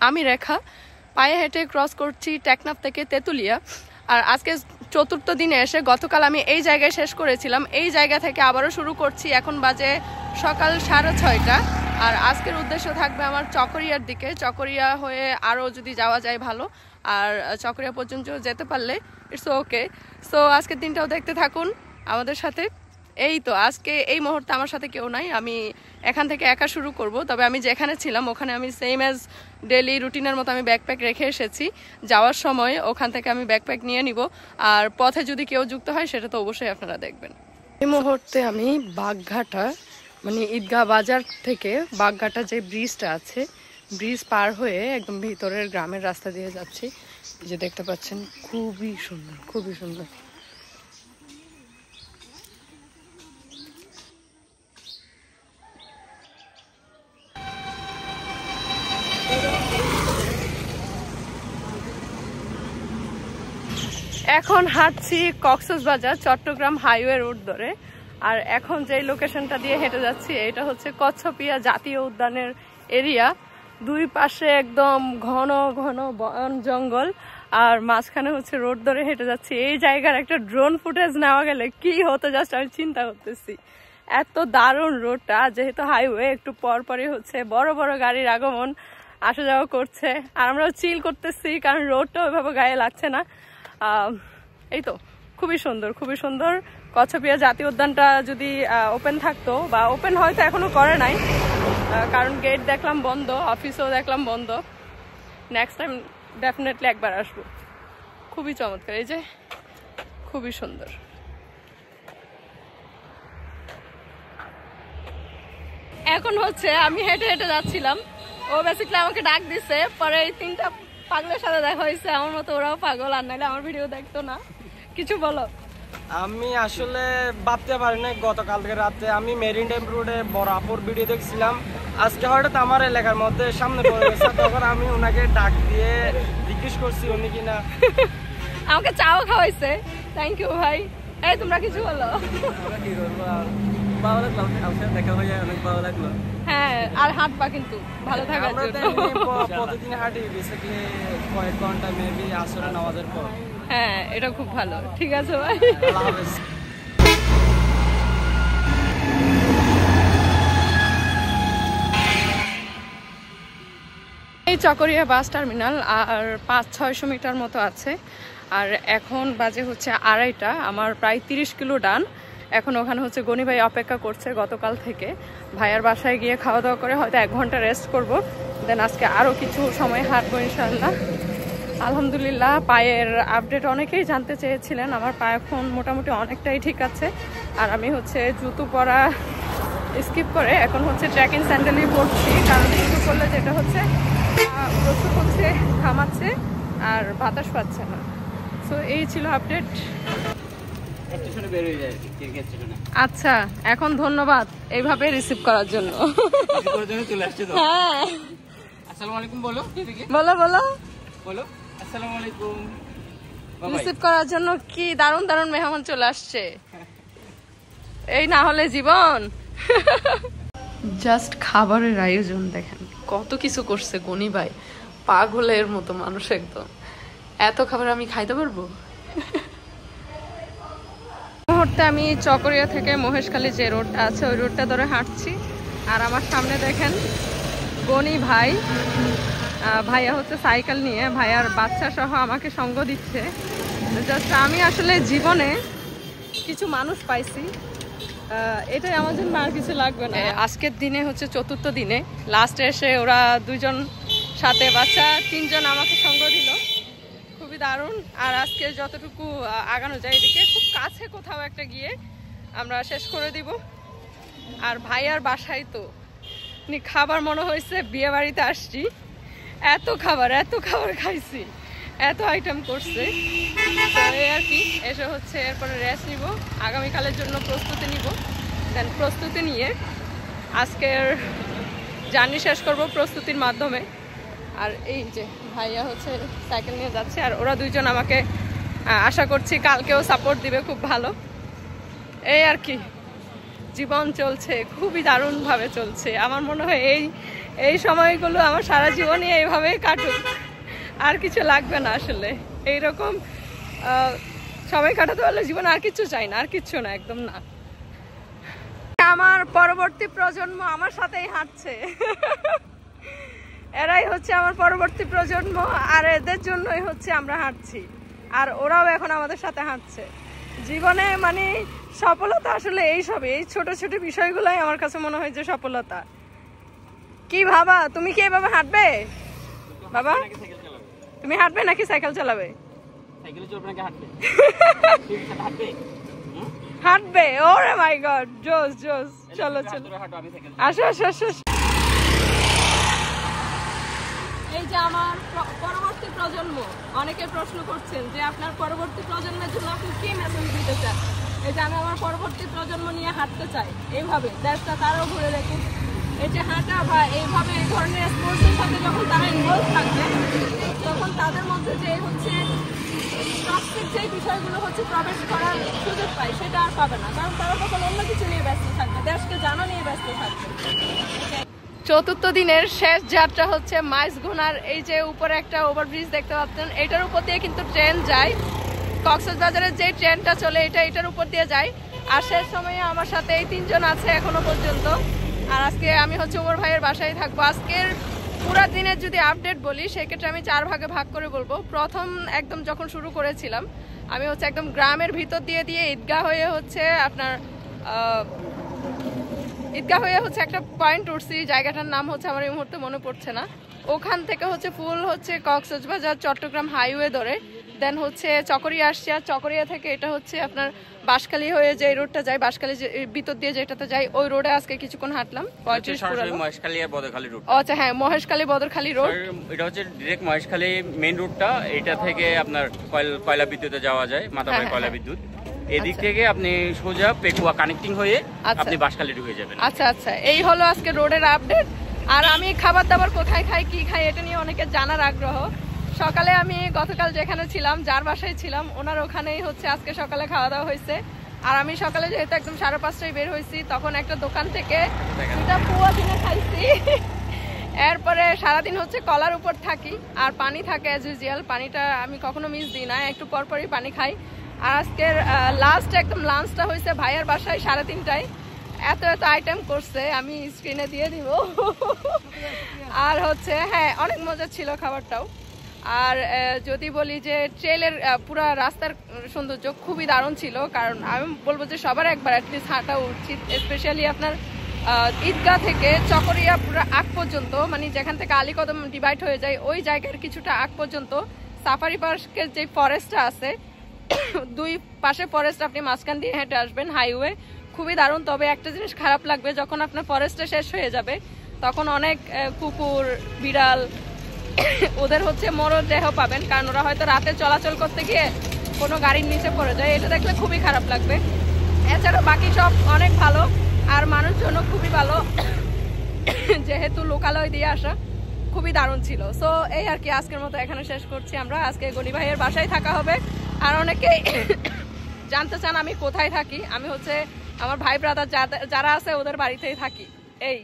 আমি রেখা পায়ে হেঁটে ক্রস করছি টেকনাফ থেকে তেঁতুলিয়া। আর আজকে চতুর্থ দিনে এসে গতকাল আমি এই জায়গায় শেষ করেছিলাম, এই জায়গা থেকে আবারও শুরু করছি। এখন বাজে সকাল 6:30। আর আজকের উদ্দেশ্য থাকবে আমার চকরিয়ার দিকে, চকরিয়া হয়ে আরও যদি যাওয়া যায় ভালো, আর চকরিয়া পর্যন্ত যেতে পারলে ইটস ওকে। সো আজকের দিনটাও দেখতে থাকুন আমাদের সাথে। এই তো আজকে এই মুহূর্তে আমার সাথে কেউ নাই, আমি এখান থেকে একা শুরু করব। তবে আমি যেখানে ছিলাম ওখানে আমি সেম অ্যাজ ডেলি রুটিনের মতো আমি ব্যাকপ্যাক রেখে এসেছি। যাওয়ার সময় ওখান থেকে আমি ব্যাকপ্যাক নিয়ে নিব, আর পথে যদি কেউ যুক্ত হয় সেটা তো অবশ্যই আপনারা দেখবেন। এই মুহূর্তে আমি বাগঘাটা মানে ঈদগাহ বাজার থেকে বাগঘাটা যে ব্রিজটা আছে, ব্রিজ পার হয়ে একদম ভিতরের গ্রামের রাস্তা দিয়ে যাচ্ছি। এই যে দেখতে পাচ্ছেন, খুবই সুন্দর, খুবই সুন্দর। এখন হাঁটছি কক্সবাজার চট্টগ্রাম হাইওয়ে রোড ধরে। আর এখন যে লোকেশনটা দিয়ে হেঁটে যাচ্ছি এটা হচ্ছে কচ্ছপিয়া জাতীয় উদ্যানের এরিয়া। দুই পাশে একদম ঘন ঘন বন জঙ্গল, আর মাঝখানে হচ্ছে রোড ধরে হেঁটে যাচ্ছি। এই জায়গার একটা ড্রোন ফুটেজ নেওয়া গেলে কি হতো জাস্ট আমি চিন্তা করতেছি। এত দারুণ রোডটা, যেহেতু হাইওয়ে একটু পরপরই হচ্ছে বড় বড় গাড়ির আগমন আসা যাওয়া করছে, আর আমরাও চিল করতেছি কারণ রোডটা ওইভাবে গায়ে লাগছে না। এই তো খুবই সুন্দর, খুবই সুন্দর। কচ্ছপিয়া জাতীয় উদ্যানটা যদি ওপেন থাকতো, বা ওপেন হয়তো এখনো করে নাই কারণ গেট দেখলাম বন্ধ, অফিসও দেখলাম বন্ধ। নেক্সট টাইম ডেফিনেটলি একবার আসবো। খুবই চমৎকার, এই যে খুবই সুন্দর। এখন হচ্ছে আমি হেঁটে হেঁটে যাচ্ছিলাম, ও বেসিক্যালি আমাকে ডাক দিছে, পরে এই 3টা পাগলের সাথে দেখা হয়েছে। আমার মতো ওরাও পাগল, আর নাহলে আমার ভিডিও দেখতো না। কিছু বলো। আমি আসলে ভাবতে পারি না, গতকালকে রাতে আমি মেরিন ড্রাইভ রোডে বড় আপুর ভিডিও দেখছিলাম, আজকে হঠাৎ আমার এলাকার মধ্যে সামনে পড়ে গেছে। তখন আমি ওনাকে ডাক দিয়ে জিজ্ঞেস করছি উনি কিনা। আমাকে চাও খাওয়াইছে, থ্যাংক ইউ ভাই। এই তোমরা কিছু বলো। ভালো লাগলো, আপনার দেখা হয়ে অনেক ভালো লাগলো। হ্যাঁ, আর হাঁটবা কিন্তু ভালো থাকার জন্য। প্রতিদিন হাঁটি, বেসিক্যালি কয়েক ঘন্টা মেবি আসরে নামাজের পর। হ্যাঁ, এটা খুব ভালো। ঠিক আছে ভাই, আল্লাহ হাফেজ। এই চকরিয়া বাস টার্মিনাল আর 500-600 মিটার মতো আছে। আর এখন বাজে হচ্ছে 2:30। আমার প্রায় 30 কিলো ডান। এখন ওখানে হচ্ছে গনি ভাই অপেক্ষা করছে গতকাল থেকে। ভাইয়ার বাসায় গিয়ে খাওয়া দাওয়া করে হয়তো 1 ঘন্টা রেস্ট করব, দেন আজকে আরও কিছু সময় হাঁটবো ইনশাল্লাহ। আলহামদুলিল্লাহ পায়ের আপডেট অনেকেই জানতে চেয়েছিলেন। আমার পা এখন মোটামুটি অনেকটাই ঠিক আছে। আর আমি হচ্ছে জুতো পরা স্কিপ করে এখন হচ্ছে ট্রেকিং স্যান্ডেলই পরছি, কারণ জুতো পরলে যেটা হচ্ছে প্রস্তুত হচ্ছে, ঘামাচ্ছে আর বাতাস পাচ্ছে না। সো এই ছিল আপডেট। আচ্ছা, এখন ধন্যবাদ এইভাবে রিসিভ করার জন্য। হ্যাঁ, আসসালামু আলাইকুম বলো। বলো বলো বলো আসসালামু আলাইকুম। রিসিভ করার জন্য কি দারুণ দারুণ মেহমান চলে আসছে, এই না হলে জীবন। জাস্ট খাবারের আয়োজন দেখেন, কত কিছু করছে গনি ভাই, পাগলের মতো মানুষ একদম। এত খাবার আমি খাইতে পারবো? মুহূর্তে আমি চকরিয়া থেকে মহেশখালী যে রোডটা আছে ওই রোডটা ধরে হাঁটছি। আর আমার সামনে দেখেন গনি ভাই, ভাইয়া হচ্ছে সাইকেল নিয়ে, ভাইয়ার বাচ্চা সহ আমাকে সঙ্গ দিচ্ছে। জাস্ট আমি আসলে জীবনে কিছু মানুষ পাইছি, এটাই আমার জন্য আর কিছু লাগবে না। আজকের দিনে হচ্ছে চতুর্থ দিনে লাস্টে এসে ওরা 2জন সাথে বাচ্চা 3জন আমাকে সঙ্গ দিল, খুবই দারুণ। আর আজকে যতটুকু আগানো যায় এদিকে খুব কাছে কোথাও একটা গিয়ে আমরা শেষ করে দিব। আর ভাইয়ার বাসায় তো খাবার মনে হয়েছে বিয়ে বাড়িতে আসছি, এত খাবার খাইছি, এত আইটেম করছে। এই আর কি, এসে হচ্ছে এরপরে রেস্ট নিব, আগামীকালের জন্য প্রস্তুতি নিব। দেন প্রস্তুতি নিয়ে আজকের জার্নি শেষ করব প্রস্তুতির মাধ্যমে। আর এই যে ভাইয়া হচ্ছে সাইকেল নিয়ে যাচ্ছে, আর ওরা 2জন আমাকে আশা করছি কালকেও সাপোর্ট দিবে খুব ভালো। এই আর কি, জীবন চলছে, খুবই দারুণভাবে চলছে। আমার মনে হয় এই সময়গুলো আমার সারা জীবনই এইভাবেই কাটুক, আর কিছু লাগবে না আসলে। এইরকম সময় কাটাতে পারলে জীবন আর কিছু চাই না, আর কিচ্ছু না, একদম না। আমার পরবর্তী প্রজন্ম আমার সাথেই হাঁটছে। এরাই হচ্ছে আমার পরবর্তী প্রজন্ম, আর এদের জন্যই হচ্ছে আমরা হাঁটছি, আর ওরাও এখন আমাদের সাথে হাঁটছে। জীবনে মানে সফলতা আসলে এইসবই, এই ছোট ছোট বিষয়গুলাই আমার কাছে মনে হয় যে সফলতা। কি ভাবা, তুমি কি এভাবে হাঁটবে বাবা? তুমি হাঁটবে নাকি সাইকেল চালাবে? হাঁটবে। ওরে মাই গড, জোস জোস। চলো চলো, আসো আসো আসো। এই যে আমার পরবর্তী প্রজন্ম, অনেকে প্রশ্ন করছেন যে আপনার পরবর্তী প্রজন্মের জন্য আপনি কি মেসেজ দিতে চান। এই যে আমি আমার পরবর্তী প্রজন্ম নিয়ে হাঁটতে চাই এইভাবে, দেশটা তারাও ঘুরে দেখুন। এই যে হাঁটা বা এইভাবে এই ধরনের স্পোর্টসের সাথে যখন তারা ইনভলভ থাকবে, তখন তাদের মধ্যে যে হচ্ছে টক্সিক যে বিষয়গুলো হচ্ছে প্রবেশ করার সুযোগ পায়, সেটা আর পাবে না, কারণ তারা তখন অন্য কিছু নিয়ে ব্যস্ত থাকবে, দেশকে জানা নিয়ে ব্যস্ত থাকবে। চতুর্থ দিনের শেষ যাত্রা হচ্ছে মাইজগুনার। এই যে উপরে একটা ওভারব্রিজ দেখতে পাচ্ছেন, এটার উপর দিয়ে কিন্তু ট্রেন যায়। কক্সবাজারের যে ট্রেনটা চলে এটার উপর দিয়ে যায়। আর শেষ সময়ে আমার সাথে এই 3 জন আছে এখনো পর্যন্ত। আর আজকে আমি হচ্ছে ওমর ভাইয়ের বাসায় থাকবো। আজকের পুরা দিনের যদি আপডেট বলি, সেক্ষেত্রে আমি 4 ভাগে ভাগ করে বলবো। প্রথম একদম যখন শুরু করেছিলাম, আমি হচ্ছে একদম গ্রামের ভিতর দিয়ে ঈদগাহ হয়ে হচ্ছে আপনার ঈদগাহ হয়ে হচ্ছে একটা পয়েন্ট উঠছি, জায়গাটার নাম হচ্ছে আমার এই মুহূর্তে মনে পড়ছে না। ওখান থেকে হচ্ছে ফুল হচ্ছে কক্সবাজার চট্টগ্রাম হাইওয়ে ধরে দেন হচ্ছে চকরিয়া আসছি। আর চকরিয়া থেকে এটা হচ্ছে আপনার বাঁশখালী হয়ে যে রোডটা যায়, বাঁশখালী ভিতর দিয়ে যেটাতে যায়, ওই রোডে আজকে কিছুক্ষণ হাঁটলাম। মহেশখালী আর বদরখালী রোড। আচ্ছা হ্যাঁ, মহেশখালী বদরখালী রোড। এটা হচ্ছে ডিরেক্ট মহেশখালী মেইন রোডটা। এটা থেকে আপনার কয়লা বিদ্যুতে যাওয়া যায়, মাথাভাঙা কয়লা বিদ্যুৎ। এদিক থেকে আপনি সোজা পেকুয়া কানেক্টিং হয়ে আপনি বাঁশখালী ঢুকে যাবেন। আচ্ছা আচ্ছা, এই হলো আজকে রোডের আপডেট। আর আমি খাবার দাবার কোথায় খাই, কি খাই, এটা নিয়ে অনেকে জানার আগ্রহ। সকালে আমি গতকাল যেখানে ছিলাম, যার বাসায় ছিলাম, ওনার ওখানেই হচ্ছে আজকে সকালে খাওয়া দাওয়া হয়েছে। আর আমি সকালে যেহেতু একদম 5:30টায় বের হয়েছি, তখন একটা দোকান থেকে 2টা পুয়া কিনে খাইছি। এরপরে সারাদিন হচ্ছে কলার উপর থাকি, আর পানি থাকে অ্যাজ ইউজুয়াল। পানিটা আমি কখনো মিস দিই না, একটু পরপরই পানি খাই। আর আজকের লাস্ট একদম লাঞ্চটা হয়েছে ভাইয়ার বাসায় 3:30টায়। এত আইটেম করছে, আমি স্ক্রিনে দিয়ে দিব। আর হচ্ছে হ্যাঁ, অনেক মজা ছিল খাবারটাও। আর যদি বলি যে ট্রেলের পুরা রাস্তার সৌন্দর্য খুবই দারুণ ছিল, কারণ আমি বলবো যে সবার একবার অ্যাটলিস্ট হাঁটা উচিত। স্পেশালি আপনার ঈদগাহ থেকে চকরিয়া পুরো আগ পর্যন্ত, মানে যেখান থেকে আলীকদম ডিভাইড হয়ে যায়, ওই জায়গার কিছুটা আগ পর্যন্ত সাফারি পার্কের যে ফরেস্টটা আছে, 2 পাশে ফরেস্ট, আপনি মাঝখান দিয়ে হেঁটে আসবেন হাইওয়ে, খুবই দারুণ। তবে একটা জিনিস খারাপ লাগবে, যখন আপনার ফরেস্টটা শেষ হয়ে যাবে, তখন অনেক কুকুর, বিড়াল, ওদের হচ্ছে মরদেহ পাবেন, কারণ ওরা হয়তো রাতে চলাচল করতে গিয়ে কোনো গাড়ির নিচে পড়ে যায়। এটা দেখলে খুবই খারাপ লাগবে। এছাড়াও বাকি সব অনেক ভালো, আর মানুষজনও খুবই ভালো, যেহেতু লোকালয় দিয়ে আসা, খুবই দারুণ ছিল। সো এই আর কি, আজকের মতো এখানে শেষ করছি আমরা। আজকে গনি ভাইয়ের বাসায় থাকা হবে। আর অনেকে জানতে চান আমি কোথায় থাকি, আমি হচ্ছে আমার ভাই ব্রাদার যারা আছে ওদের বাড়িতেই থাকি। এই